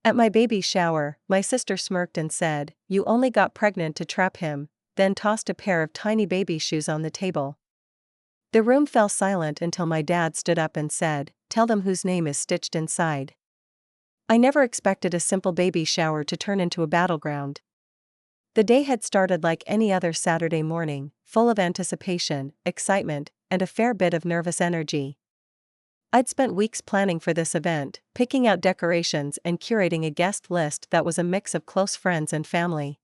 At my baby shower, my sister smirked and said, "You only got pregnant to trap him," then tossed a pair of tiny baby shoes on the table. The room fell silent until my dad stood up and said, "Tell them whose name is stitched inside." I never expected a simple baby shower to turn into a battleground. The day had started like any other Saturday morning, full of anticipation, excitement, and a fair bit of nervous energy. I'd spent weeks planning for this event, picking out decorations and curating a guest list that was a mix of close friends and family.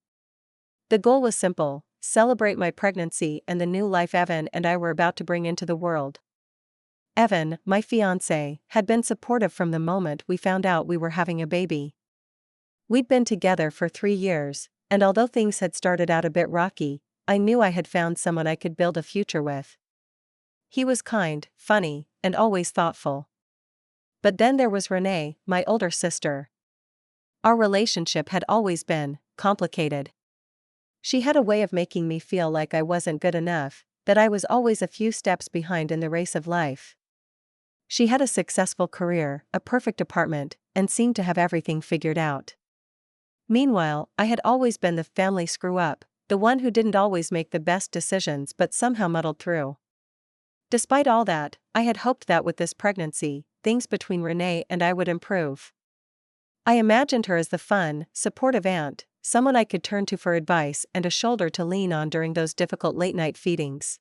The goal was simple: celebrate my pregnancy and the new life Evan and I were about to bring into the world. Evan, my fiancé, had been supportive from the moment we found out we were having a baby. We'd been together for 3 years, and although things had started out a bit rocky, I knew I had found someone I could build a future with. He was kind, funny, and always thoughtful. But then there was Renee, my older sister. Our relationship had always been complicated. She had a way of making me feel like I wasn't good enough, that I was always a few steps behind in the race of life. She had a successful career, a perfect apartment, and seemed to have everything figured out. Meanwhile, I had always been the family screw-up, the one who didn't always make the best decisions but somehow muddled through. Despite all that, I had hoped that with this pregnancy, things between Renee and I would improve. I imagined her as the fun, supportive aunt, someone I could turn to for advice and a shoulder to lean on during those difficult late-night feedings.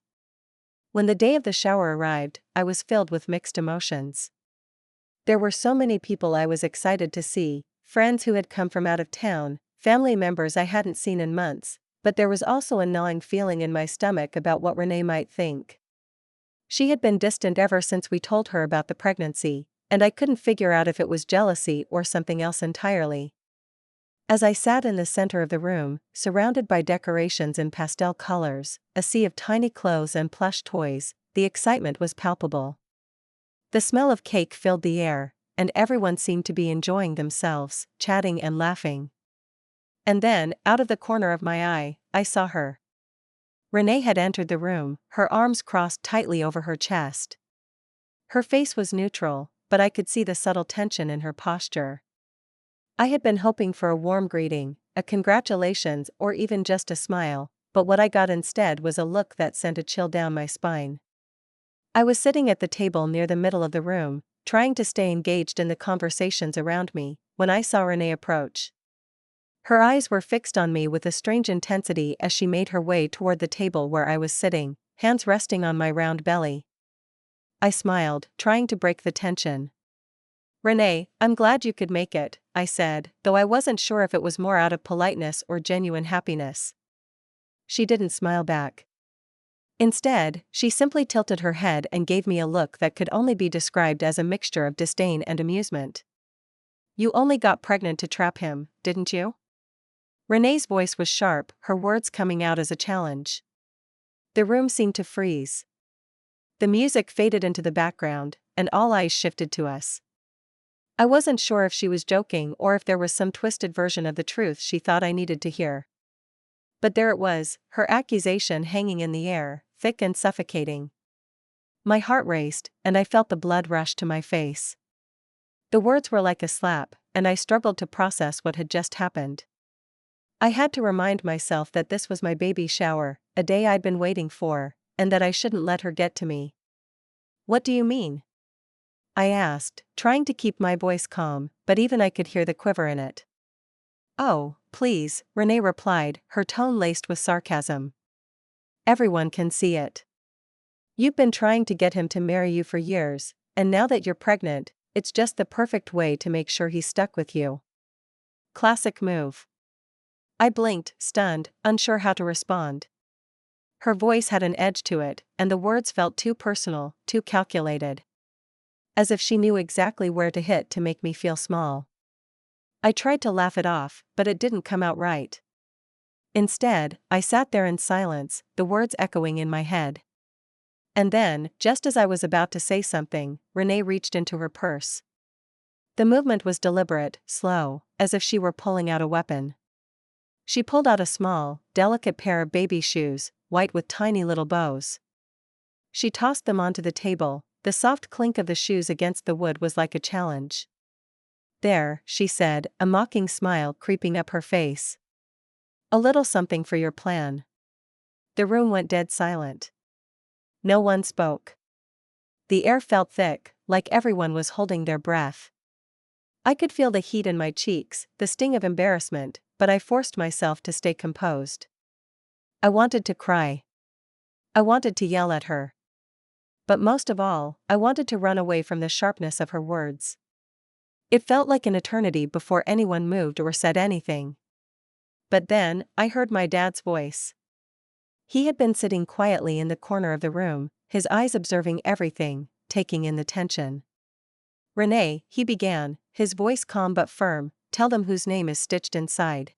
When the day of the shower arrived, I was filled with mixed emotions. There were so many people I was excited to see, friends who had come from out of town, family members I hadn't seen in months, but there was also a gnawing feeling in my stomach about what Renee might think. She had been distant ever since we told her about the pregnancy, and I couldn't figure out if it was jealousy or something else entirely. As I sat in the center of the room, surrounded by decorations in pastel colors, a sea of tiny clothes and plush toys, the excitement was palpable. The smell of cake filled the air, and everyone seemed to be enjoying themselves, chatting and laughing. And then, out of the corner of my eye, I saw her. Renee had entered the room, her arms crossed tightly over her chest. Her face was neutral, but I could see the subtle tension in her posture. I had been hoping for a warm greeting, a congratulations or even just a smile, but what I got instead was a look that sent a chill down my spine. I was sitting at the table near the middle of the room, trying to stay engaged in the conversations around me, when I saw Renee approach. Her eyes were fixed on me with a strange intensity as she made her way toward the table where I was sitting, hands resting on my round belly. I smiled, trying to break the tension. "Renee, I'm glad you could make it," I said, though I wasn't sure if it was more out of politeness or genuine happiness. She didn't smile back. Instead, she simply tilted her head and gave me a look that could only be described as a mixture of disdain and amusement. "You only got pregnant to trap him, didn't you?" Renee's voice was sharp, her words coming out as a challenge. The room seemed to freeze. The music faded into the background, and all eyes shifted to us. I wasn't sure if she was joking or if there was some twisted version of the truth she thought I needed to hear. But there it was, her accusation hanging in the air, thick and suffocating. My heart raced, and I felt the blood rush to my face. The words were like a slap, and I struggled to process what had just happened. I had to remind myself that this was my baby shower, a day I'd been waiting for, and that I shouldn't let her get to me. "What do you mean?" I asked, trying to keep my voice calm, but even I could hear the quiver in it. "Oh, please," Renee replied, her tone laced with sarcasm. "Everyone can see it. You've been trying to get him to marry you for years, and now that you're pregnant, it's just the perfect way to make sure he's stuck with you. Classic move." I blinked, stunned, unsure how to respond. Her voice had an edge to it, and the words felt too personal, too calculated. As if she knew exactly where to hit to make me feel small. I tried to laugh it off, but it didn't come out right. Instead, I sat there in silence, the words echoing in my head. And then, just as I was about to say something, Renee reached into her purse. The movement was deliberate, slow, as if she were pulling out a weapon. She pulled out a small, delicate pair of baby shoes, white with tiny little bows. She tossed them onto the table, the soft clink of the shoes against the wood was like a challenge. There, she said, a mocking smile creeping up her face. A little something for your plan. The room went dead silent. No one spoke. The air felt thick, like everyone was holding their breath. I could feel the heat in my cheeks, the sting of embarrassment, but I forced myself to stay composed. I wanted to cry. I wanted to yell at her. But most of all, I wanted to run away from the sharpness of her words. It felt like an eternity before anyone moved or said anything. But then, I heard my dad's voice. He had been sitting quietly in the corner of the room, his eyes observing everything, taking in the tension. "Renee," he began, his voice calm but firm, "tell them whose name is stitched inside."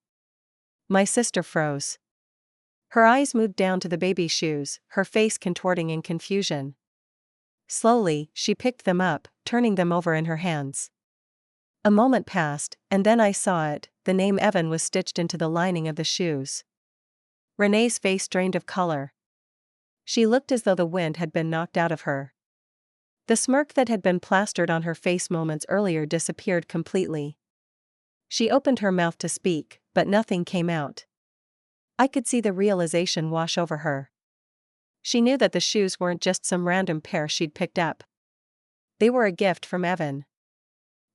My sister froze. Her eyes moved down to the baby shoes, her face contorting in confusion. Slowly, she picked them up, turning them over in her hands. A moment passed, and then I saw it, the name Evan was stitched into the lining of the shoes. Renee's face drained of color. She looked as though the wind had been knocked out of her. The smirk that had been plastered on her face moments earlier disappeared completely. She opened her mouth to speak, but nothing came out. I could see the realization wash over her. She knew that the shoes weren't just some random pair she'd picked up. They were a gift from Evan.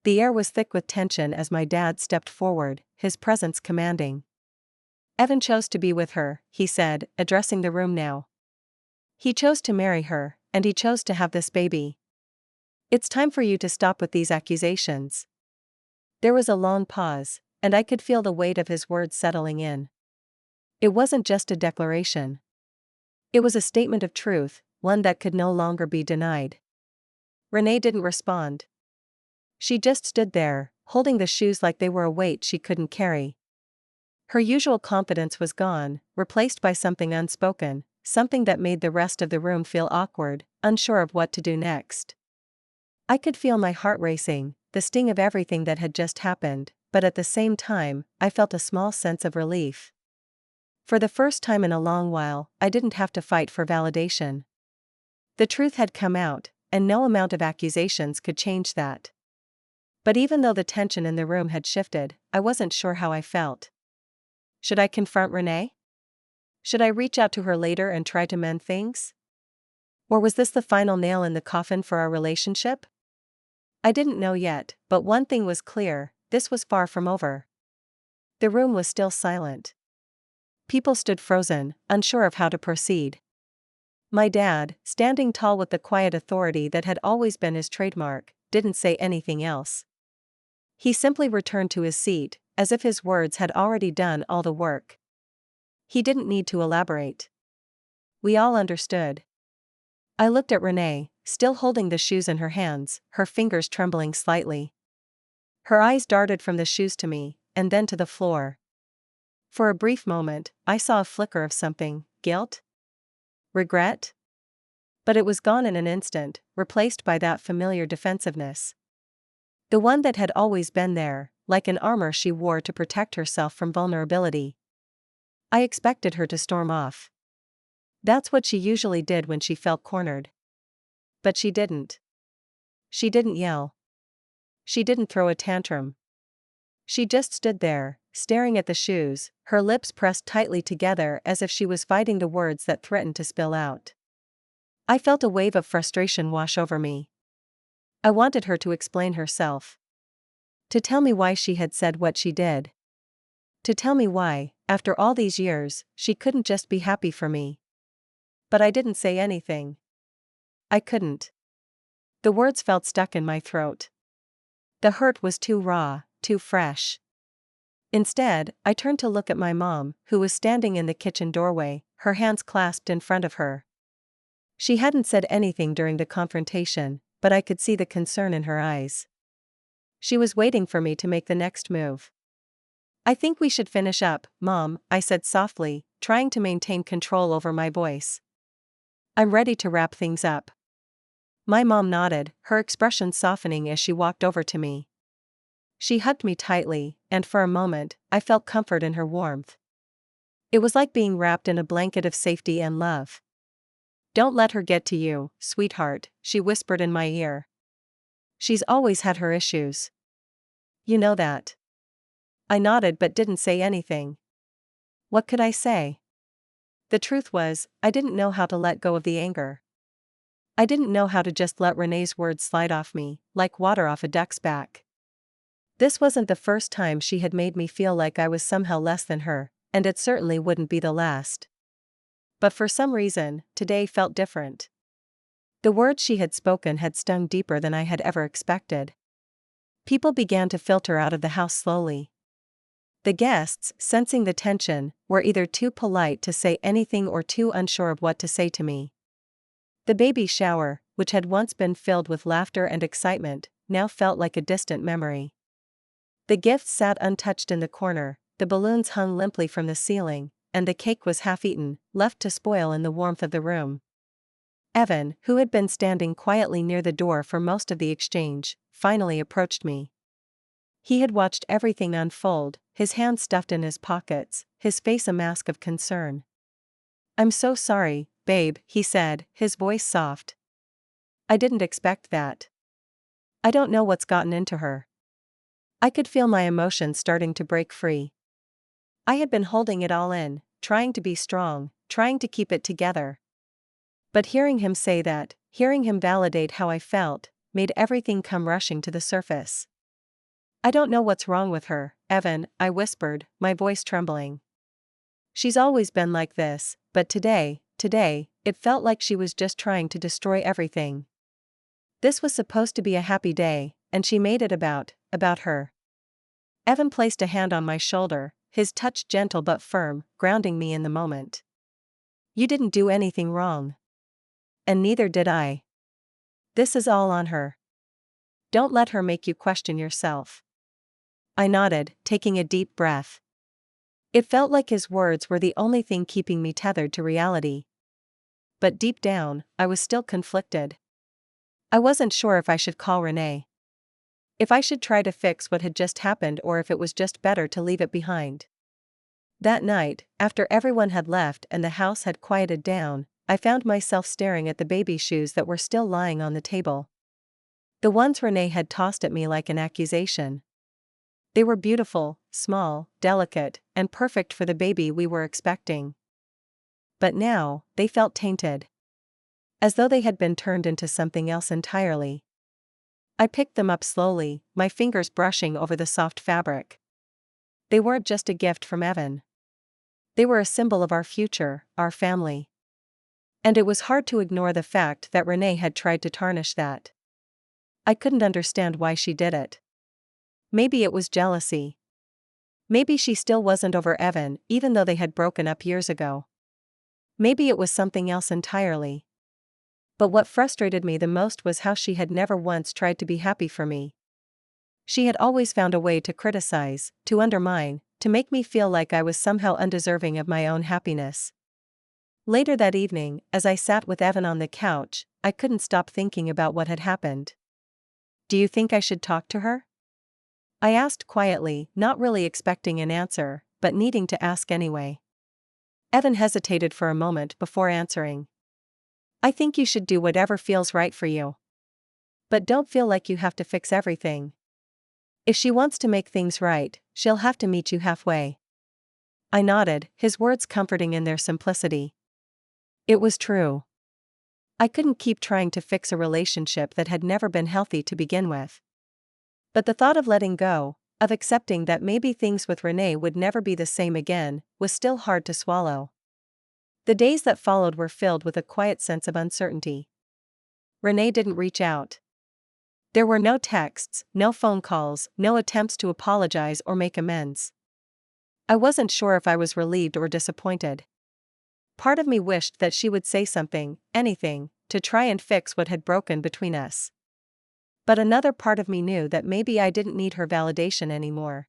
The air was thick with tension as my dad stepped forward, his presence commanding. "Evan chose to be with her," he said, addressing the room now. "He chose to marry her, and he chose to have this baby. It's time for you to stop with these accusations." There was a long pause, and I could feel the weight of his words settling in. It wasn't just a declaration. It was a statement of truth, one that could no longer be denied. Renee didn't respond. She just stood there, holding the shoes like they were a weight she couldn't carry. Her usual confidence was gone, replaced by something unspoken, something that made the rest of the room feel awkward, unsure of what to do next. I could feel my heart racing, the sting of everything that had just happened, but at the same time, I felt a small sense of relief. For the first time in a long while, I didn't have to fight for validation. The truth had come out, and no amount of accusations could change that. But even though the tension in the room had shifted, I wasn't sure how I felt. Should I confront Renee? Should I reach out to her later and try to mend things? Or was this the final nail in the coffin for our relationship? I didn't know yet, but one thing was clear, this was far from over. The room was still silent. People stood frozen, unsure of how to proceed. My dad, standing tall with the quiet authority that had always been his trademark, didn't say anything else. He simply returned to his seat, as if his words had already done all the work. He didn't need to elaborate. We all understood. I looked at Renee, still holding the shoes in her hands, her fingers trembling slightly. Her eyes darted from the shoes to me, and then to the floor. For a brief moment, I saw a flicker of something, guilt? Regret? But it was gone in an instant, replaced by that familiar defensiveness. The one that had always been there, like an armor she wore to protect herself from vulnerability. I expected her to storm off. That's what she usually did when she felt cornered. But she didn't. She didn't yell. She didn't throw a tantrum. She just stood there, staring at the shoes, her lips pressed tightly together as if she was fighting the words that threatened to spill out. I felt a wave of frustration wash over me. I wanted her to explain herself. To tell me why she had said what she did. To tell me why, after all these years, she couldn't just be happy for me. But I didn't say anything. I couldn't. The words felt stuck in my throat. The hurt was too raw, too fresh. Instead, I turned to look at my mom, who was standing in the kitchen doorway, her hands clasped in front of her. She hadn't said anything during the confrontation, but I could see the concern in her eyes. She was waiting for me to make the next move. "I think we should finish up, Mom," I said softly, trying to maintain control over my voice. "I'm ready to wrap things up." My mom nodded, her expression softening as she walked over to me. She hugged me tightly, and for a moment, I felt comfort in her warmth. It was like being wrapped in a blanket of safety and love. "Don't let her get to you, sweetheart," she whispered in my ear. "She's always had her issues." You know that. I nodded but didn't say anything. What could I say? The truth was, I didn't know how to let go of the anger. I didn't know how to just let Renee's words slide off me, like water off a duck's back. This wasn't the first time she had made me feel like I was somehow less than her, and it certainly wouldn't be the last. But for some reason, today felt different. The words she had spoken had stung deeper than I had ever expected. People began to filter out of the house slowly. The guests, sensing the tension, were either too polite to say anything or too unsure of what to say to me. The baby shower, which had once been filled with laughter and excitement, now felt like a distant memory. The gifts sat untouched in the corner, the balloons hung limply from the ceiling, and the cake was half-eaten, left to spoil in the warmth of the room. Evan, who had been standing quietly near the door for most of the exchange, finally approached me. He had watched everything unfold, his hands stuffed in his pockets, his face a mask of concern. "I'm so sorry, babe," he said, his voice soft. "I didn't expect that. I don't know what's gotten into her." I could feel my emotions starting to break free. I had been holding it all in, trying to be strong, trying to keep it together. But hearing him say that, hearing him validate how I felt, made everything come rushing to the surface. "I don't know what's wrong with her, Evan," I whispered, my voice trembling. "She's always been like this, but today, it felt like she was just trying to destroy everything. This was supposed to be a happy day, and she made it about her." Evan placed a hand on my shoulder, his touch gentle but firm, grounding me in the moment. "You didn't do anything wrong. And neither did I. This is all on her. Don't let her make you question yourself." I nodded, taking a deep breath. It felt like his words were the only thing keeping me tethered to reality. But deep down, I was still conflicted. I wasn't sure if I should call Renee. If I should try to fix what had just happened or if it was just better to leave it behind. That night, after everyone had left and the house had quieted down, I found myself staring at the baby shoes that were still lying on the table. The ones Renee had tossed at me like an accusation. They were beautiful, small, delicate, and perfect for the baby we were expecting. But now, they felt tainted. As though they had been turned into something else entirely. I picked them up slowly, my fingers brushing over the soft fabric. They weren't just a gift from Evan. They were a symbol of our future, our family. And it was hard to ignore the fact that Renee had tried to tarnish that. I couldn't understand why she did it. Maybe it was jealousy. Maybe she still wasn't over Evan, even though they had broken up years ago. Maybe it was something else entirely. But what frustrated me the most was how she had never once tried to be happy for me. She had always found a way to criticize, to undermine, to make me feel like I was somehow undeserving of my own happiness. Later that evening, as I sat with Evan on the couch, I couldn't stop thinking about what had happened. "Do you think I should talk to her?" I asked quietly, not really expecting an answer, but needing to ask anyway. Evan hesitated for a moment before answering. "I think you should do whatever feels right for you. But don't feel like you have to fix everything. If she wants to make things right, she'll have to meet you halfway." I nodded, his words comforting in their simplicity. It was true. I couldn't keep trying to fix a relationship that had never been healthy to begin with. But the thought of letting go, of accepting that maybe things with Renee would never be the same again, was still hard to swallow. The days that followed were filled with a quiet sense of uncertainty. Renee didn't reach out. There were no texts, no phone calls, no attempts to apologize or make amends. I wasn't sure if I was relieved or disappointed. Part of me wished that she would say something, anything, to try and fix what had broken between us. But another part of me knew that maybe I didn't need her validation anymore.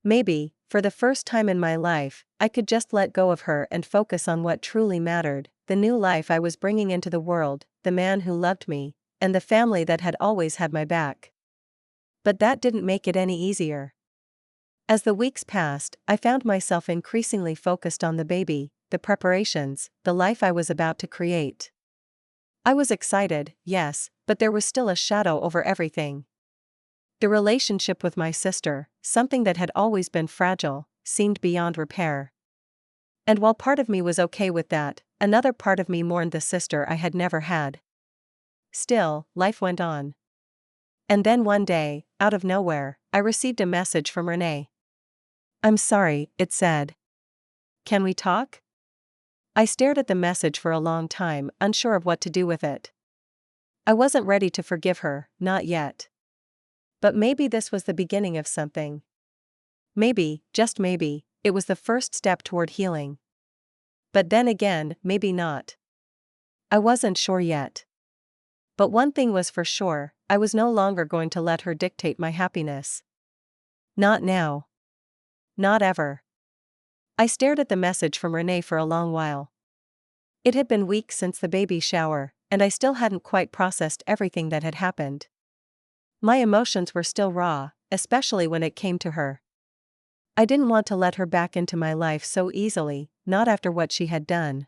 Maybe, for the first time in my life, I could just let go of her and focus on what truly mattered, the new life I was bringing into the world, the man who loved me, and the family that had always had my back. But that didn't make it any easier. As the weeks passed, I found myself increasingly focused on the baby, the preparations, the life I was about to create. I was excited, yes, but there was still a shadow over everything. The relationship with my sister, something that had always been fragile, seemed beyond repair. And while part of me was okay with that, another part of me mourned the sister I had never had. Still, life went on. And then one day, out of nowhere, I received a message from Renee. "I'm sorry," it said. "Can we talk?" I stared at the message for a long time, unsure of what to do with it. I wasn't ready to forgive her, not yet. But maybe this was the beginning of something. Maybe, just maybe, it was the first step toward healing. But then again, maybe not. I wasn't sure yet. But one thing was for sure, I was no longer going to let her dictate my happiness. Not now. Not ever. I stared at the message from Renee for a long while. It had been weeks since the baby shower, and I still hadn't quite processed everything that had happened. My emotions were still raw, especially when it came to her. I didn't want to let her back into my life so easily, not after what she had done.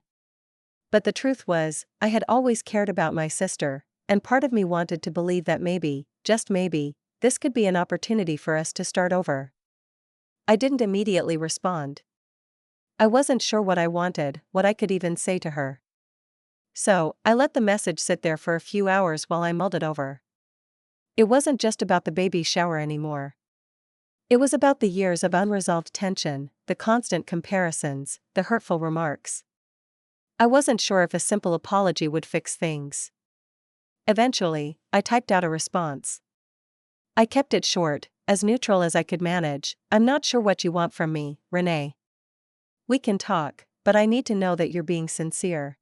But the truth was, I had always cared about my sister, and part of me wanted to believe that maybe, just maybe, this could be an opportunity for us to start over. I didn't immediately respond. I wasn't sure what I wanted, what I could even say to her. So, I let the message sit there for a few hours while I mulled it over. It wasn't just about the baby shower anymore. It was about the years of unresolved tension, the constant comparisons, the hurtful remarks. I wasn't sure if a simple apology would fix things. Eventually, I typed out a response. I kept it short, as neutral as I could manage. "I'm not sure what you want from me, Renee. We can talk, but I need to know that you're being sincere.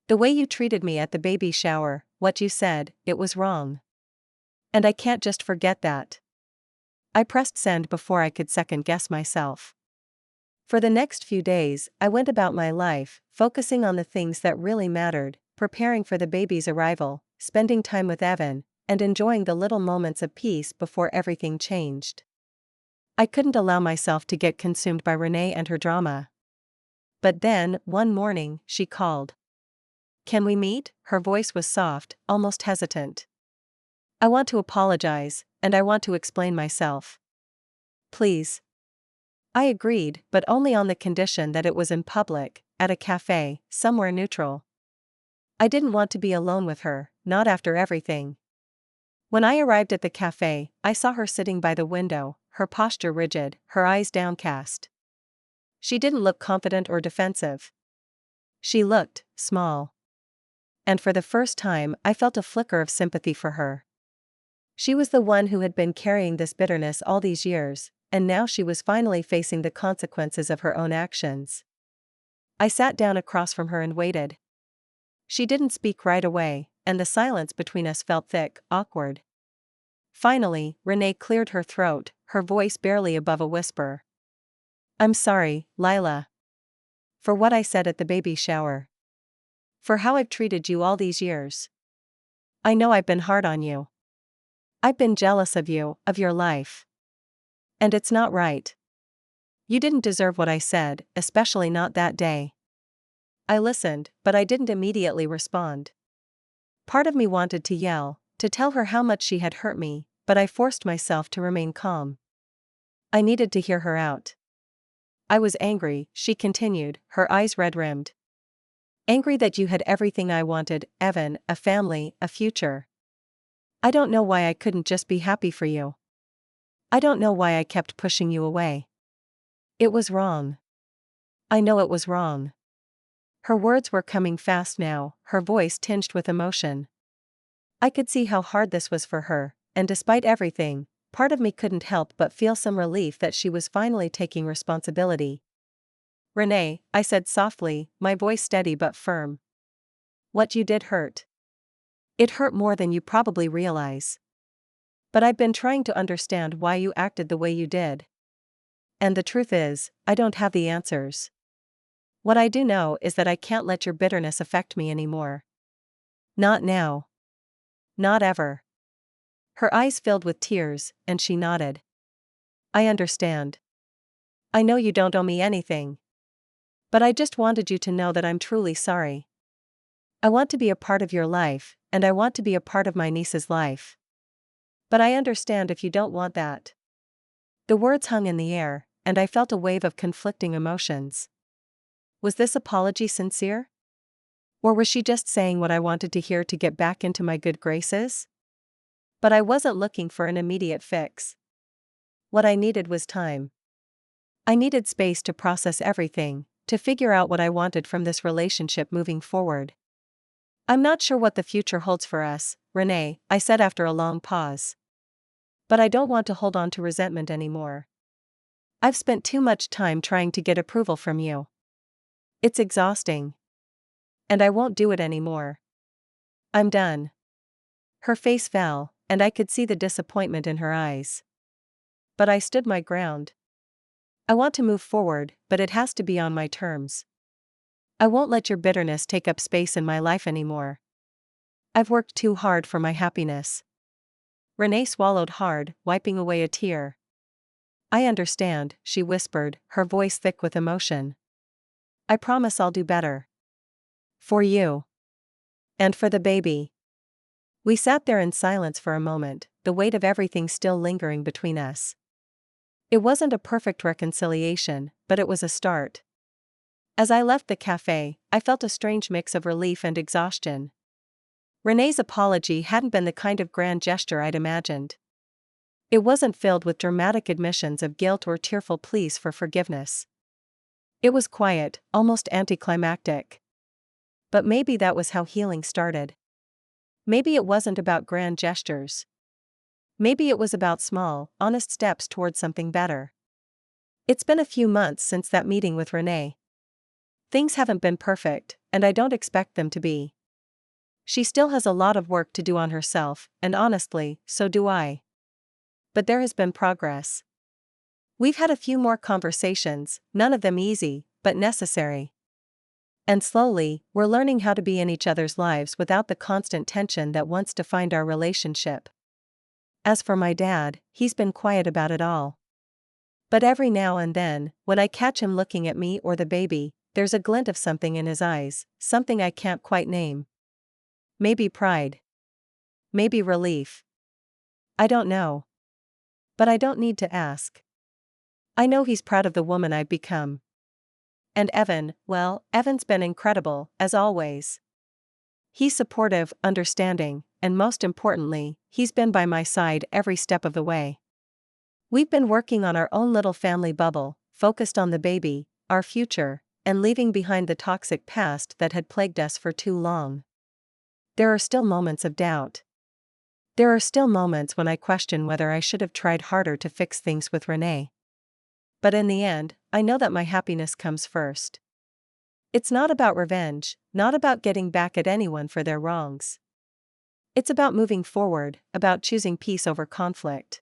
The way you treated me at the baby shower, what you said, it was wrong. And I can't just forget that." I pressed send before I could second-guess myself. For the next few days, I went about my life, focusing on the things that really mattered, preparing for the baby's arrival, spending time with Evan, and enjoying the little moments of peace before everything changed. I couldn't allow myself to get consumed by Renee and her drama. But then, one morning, she called. "Can we meet?" Her voice was soft, almost hesitant. "I want to apologize, and I want to explain myself." "Please." I agreed, but only on the condition that it was in public, at a cafe, somewhere neutral. I didn't want to be alone with her, not after everything. When I arrived at the cafe, I saw her sitting by the window, her posture rigid, her eyes downcast. She didn't look confident or defensive. She looked small. And for the first time, I felt a flicker of sympathy for her. She was the one who had been carrying this bitterness all these years, and now she was finally facing the consequences of her own actions. I sat down across from her and waited. She didn't speak right away, and the silence between us felt thick, awkward. Finally, Renee cleared her throat, her voice barely above a whisper. "I'm sorry, Lila. For what I said at the baby shower. For how I've treated you all these years. I know I've been hard on you. I've been jealous of you, of your life. And it's not right. You didn't deserve what I said, especially not that day." I listened, but I didn't immediately respond. Part of me wanted to yell, to tell her how much she had hurt me, but I forced myself to remain calm. I needed to hear her out. "I was angry," she continued, her eyes red-rimmed. "Angry that you had everything I wanted, Evan, a family, a future. I don't know why I couldn't just be happy for you. I don't know why I kept pushing you away. It was wrong. I know it was wrong." Her words were coming fast now, her voice tinged with emotion. I could see how hard this was for her, and despite everything, part of me couldn't help but feel some relief that she was finally taking responsibility. "Renee," I said softly, my voice steady but firm. "What you did hurt. It hurt more than you probably realize. But I've been trying to understand why you acted the way you did. And the truth is, I don't have the answers. What I do know is that I can't let your bitterness affect me anymore. Not now. Not ever." Her eyes filled with tears, and she nodded. "I understand. I know you don't owe me anything. But I just wanted you to know that I'm truly sorry. I want to be a part of your life, and I want to be a part of my niece's life. But I understand if you don't want that. The words hung in the air, and I felt a wave of conflicting emotions. Was this apology sincere? Or was she just saying what I wanted to hear to get back into my good graces? But I wasn't looking for an immediate fix. What I needed was time. I needed space to process everything, to figure out what I wanted from this relationship moving forward. I'm not sure what the future holds for us, Renee, I said after a long pause. But I don't want to hold on to resentment anymore. I've spent too much time trying to get approval from you. It's exhausting. And I won't do it anymore. I'm done. Her face fell, and I could see the disappointment in her eyes. But I stood my ground. I want to move forward, but it has to be on my terms. I won't let your bitterness take up space in my life anymore. I've worked too hard for my happiness. Renee swallowed hard, wiping away a tear. I understand, she whispered, her voice thick with emotion. I promise I'll do better. For you. And for the baby. We sat there in silence for a moment, the weight of everything still lingering between us. It wasn't a perfect reconciliation, but it was a start. As I left the cafe, I felt a strange mix of relief and exhaustion. Renee's apology hadn't been the kind of grand gesture I'd imagined. It wasn't filled with dramatic admissions of guilt or tearful pleas for forgiveness. It was quiet, almost anticlimactic. But maybe that was how healing started. Maybe it wasn't about grand gestures. Maybe it was about small, honest steps towards something better. It's been a few months since that meeting with Renee. Things haven't been perfect, and I don't expect them to be. She still has a lot of work to do on herself, and honestly, so do I. But there has been progress. We've had a few more conversations, none of them easy, but necessary. And slowly, we're learning how to be in each other's lives without the constant tension that once defined our relationship. As for my dad, he's been quiet about it all. But every now and then, when I catch him looking at me or the baby, there's a glint of something in his eyes, something I can't quite name. Maybe pride. Maybe relief. I don't know. But I don't need to ask. I know he's proud of the woman I've become. And Evan, well, Evan's been incredible, as always. He's supportive, understanding, and most importantly, he's been by my side every step of the way. We've been working on our own little family bubble, focused on the baby, our future, and leaving behind the toxic past that had plagued us for too long. There are still moments of doubt. There are still moments when I question whether I should have tried harder to fix things with Renee. But in the end, I know that my happiness comes first. It's not about revenge, not about getting back at anyone for their wrongs. It's about moving forward, about choosing peace over conflict.